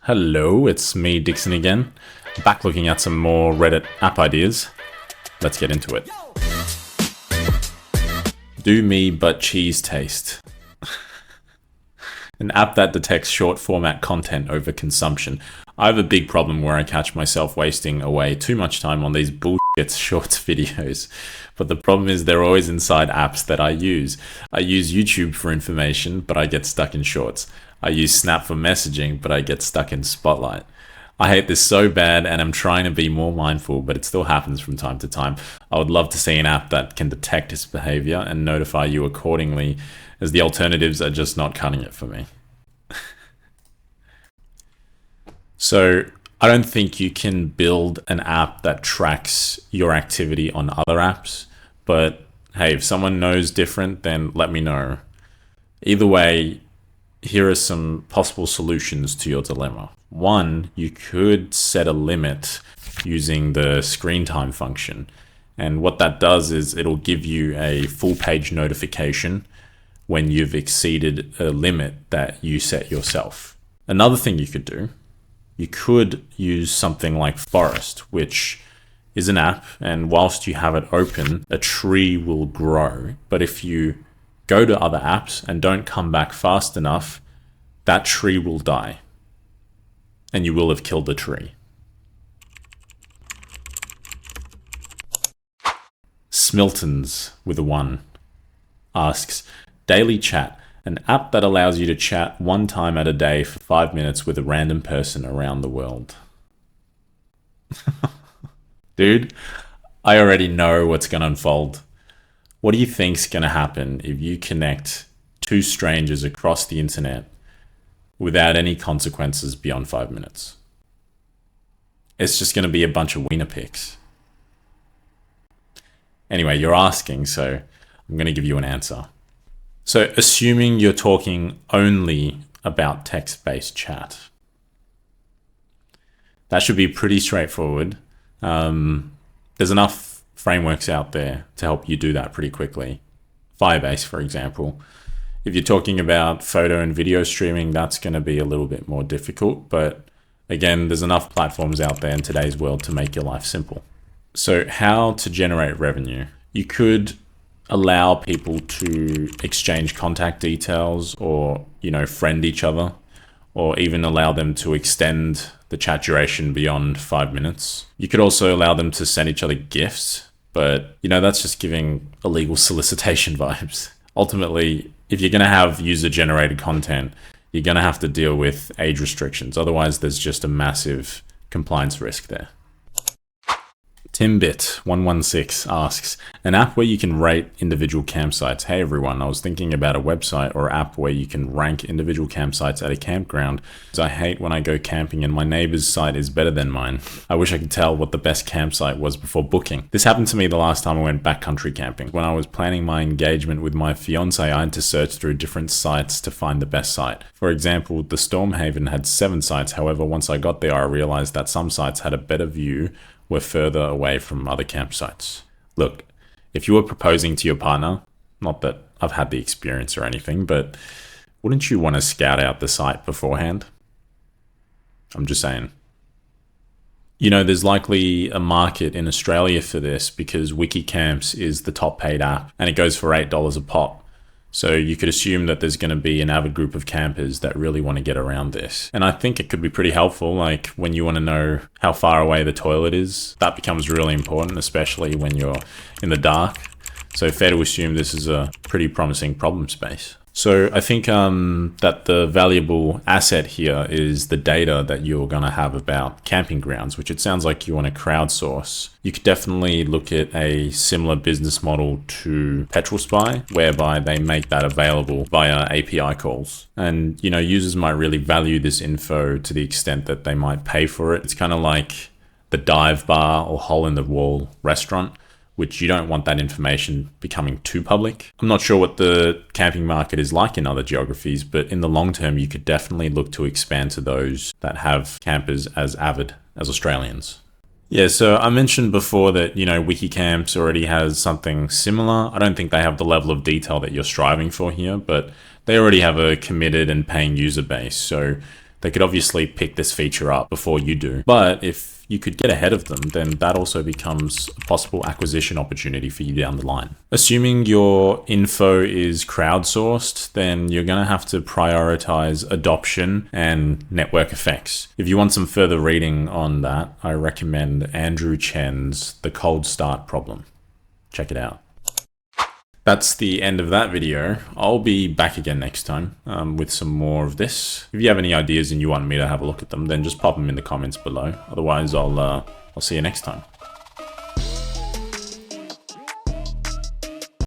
Hello, it's me, Dixon again. Back looking at some more Reddit app ideas. Let's get into it. Do me but cheese taste. An app that detects short format content over consumption. I have a big problem where I catch myself wasting away too much time on these bullshit shorts videos. But the problem is they're always inside apps that I use. I use YouTube for information, but I get stuck in shorts. I use Snap for messaging, but I get stuck in Spotlight. I hate this so bad and I'm trying to be more mindful, but it still happens from time to time. I would love to see an app that can detect this behavior and notify you accordingly, as the alternatives are just not cutting it for me. So I don't think you can build an app that tracks your activity on other apps, but hey, if someone knows different, then let me know. Either way, here are some possible solutions to your dilemma. One, you could set a limit using the screen time function. And what that does is it'll give you a full page notification when you've exceeded a limit that you set yourself. Another thing you could do, you could use something like Forest, which is an app, and whilst you have it open, a tree will grow. But if you go to other apps and don't come back fast enough, that tree will die. And you will have killed the tree. Smiltons with a 1 asks, Daily Chat, an app that allows you to chat one time at a day for 5 minutes with a random person around the world. Dude, I already know what's going to unfold. What do you think's going to happen if you connect two strangers across the internet without any consequences beyond 5 minutes? It's just going to be a bunch of wiener pics. Anyway, you're asking, so I'm going to give you an answer. So assuming you're talking only about text-based chat, that should be pretty straightforward. There's enough frameworks out there to help you do that pretty quickly. Firebase, for example. If you're talking about photo and video streaming, that's going to be a little bit more difficult. But again, there's enough platforms out there in today's world to make your life simple. So how to generate revenue? You could allow people to exchange contact details or, friend each other, or even allow them to extend the chat duration beyond 5 minutes. You could also allow them to send each other gifts, but that's just giving illegal solicitation vibes. Ultimately, if you're going to have user-generated content, you're going to have to deal with age restrictions. Otherwise, there's just a massive compliance risk there. Timbit116 asks, an app where you can rate individual campsites. Hey everyone, I was thinking about a website or app where you can rank individual campsites at a campground, because I hate when I go camping and my neighbor's site is better than mine. I wish I could tell what the best campsite was before booking. This happened to me the last time I went backcountry camping. When I was planning my engagement with my fiance, I had to search through different sites to find the best site. For example, the Stormhaven had 7 sites. However, once I got there, I realized that some sites had a better view, were further away from other campsites. Look, if you were proposing to your partner, not that I've had the experience or anything, but wouldn't you want to scout out the site beforehand? I'm just saying. There's likely a market in Australia for this because Wikicamps is the top paid app and it goes for $8 a pop. So you could assume that there's going to be an avid group of campers that really want to get around this. And I think it could be pretty helpful, like when you want to know how far away the toilet is. That becomes really important, especially when you're in the dark. So fair to assume this is a pretty promising problem space. So I think that the valuable asset here is the data that you're going to have about camping grounds, which it sounds like you want to crowdsource. You could definitely look at a similar business model to Petrol Spy, whereby they make that available via API calls. And, users might really value this info to the extent that they might pay for it. It's kind of like the dive bar or hole in the wall restaurant, which you don't want that information becoming too public. I'm not sure what the camping market is like in other geographies, but in the long term, you could definitely look to expand to those that have campers as avid as Australians. Yeah, so I mentioned before that, Wikicamps already has something similar. I don't think they have the level of detail that you're striving for here, but they already have a committed and paying user base. So They could obviously pick this feature up before you do, but if you could get ahead of them, then that also becomes a possible acquisition opportunity for you down the line. Assuming your info is crowdsourced, then you're going to have to prioritize adoption and network effects. If you want some further reading on that, I recommend Andrew Chen's The Cold Start Problem. Check it out. That's the end of that video. I'll be back again next time with some more of this. If you have any ideas and you want me to have a look at them, then just pop them in the comments below. Otherwise, I'll see you next time.